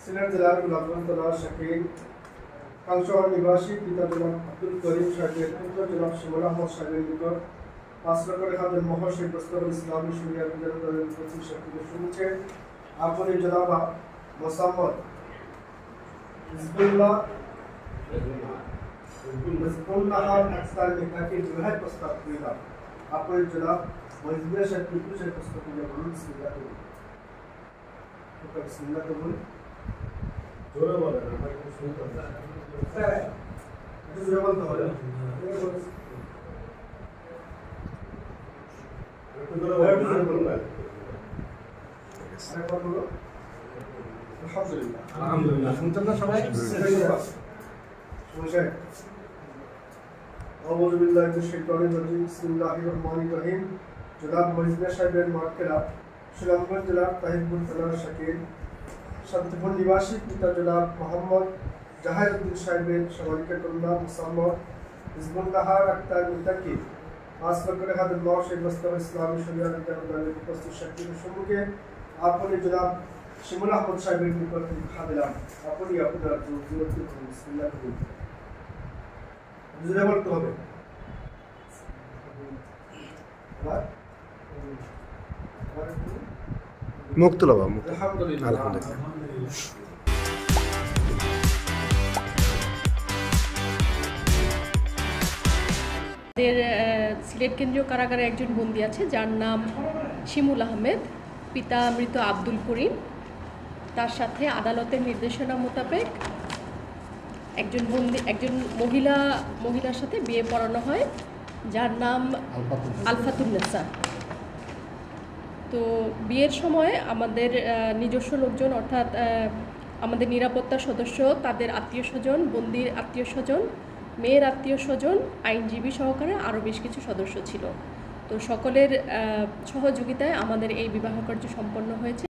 সিলেট জেলার গোলাপগঞ্জ শাকিল কালশহর নিবাসী পিতা জনাব আব্দুল করিম সাহেবের পুত্র জনাব শিমুল আহমদ সাহেবের নিকট 5 লক্ষ টাকা জন্মহ শেখ দস্তরুল ইসলামী শরিয়া বিদ্যালয় দলের উপস্থিত সাক্ষীদের শুনছে আপনি জনাব মোসাম্মদ হিজবুল্লাহ আক্তার নেতাকে বিবাহের প্রস্তাব করিলাম। আপনি জনাব মহিজুল্লাহ সাহেব পুরুষের প্রস্তাব করিয়া বলুন বিসমিল্লাহ করুন। বিসমিল্লাহ করুন। জোরে বলেন, আমরা একটু শুনতে পাই। স্যার একটু জোরে বলতে হবে। একটু জোরে বলবেন। আরেকবার বলো। আলহামদুলিল্লাহ। আলহামদুলিল্লাহ। শুনছেন না সবাই? শুনছেন? আউযু বিল্লাহি মিনাশ শাইতানির রাজিম। বিসমিল্লাহির রহমানির রহিম। জনাব মহিজুল্লাহ সাহেবের মার্কেরা সুনামগঞ্জ জেলার তাহিরপুর থানার শাকিল শান্তিপুর নিবাসী পিতা জনাব মোহাম্মদ জাহির উদ্দিন সাহেবের সমালিকা কন্যা মোসাম্মদ হিজবুল্লাহ আক্তার মিতাকে 5 লক্ষ টাকা জন্মহ শেখ দস্তরুল ইসলামী শরিয়া বিদ্যালয় দলের উপস্থিত সাক্ষীদের সম্মুখে আপনি জনাব শিমুল আহমদ সাহেবের নিকট লিখা দিলাম। আপনি আপনার জোরটি করুন। বিসমিল্লাহ করুন। জোরে বলতে হবে। মুক্তলা বাবা। আলহামদুলিল্লাহ। সিলেট কেন্দ্রীয় কারাগারে একজন বন্দী আছে যার নাম শিমুল আহমেদ, পিতা মৃত আব্দুল করিম। তার সাথে আদালতের নির্দেশনা মোতাবেক একজন মহিলার সাথে বিয়ে পড়ানো হয় যার নাম আলফাতুন্নেসা। তো বিয়ের সময় আমাদের নিজস্ব লোকজন অর্থাৎ আমাদের নিরাপত্তা সদস্য, তাদের আত্মীয় স্বজন, বন্দির আত্মীয় স্বজন, মেয়ের আত্মীয় স্বজন, আইনজীবী সহকারে আরও বেশ কিছু সদস্য ছিল। তো সকলের সহযোগিতায় আমাদের এই বিবাহ কার্য সম্পন্ন হয়েছে।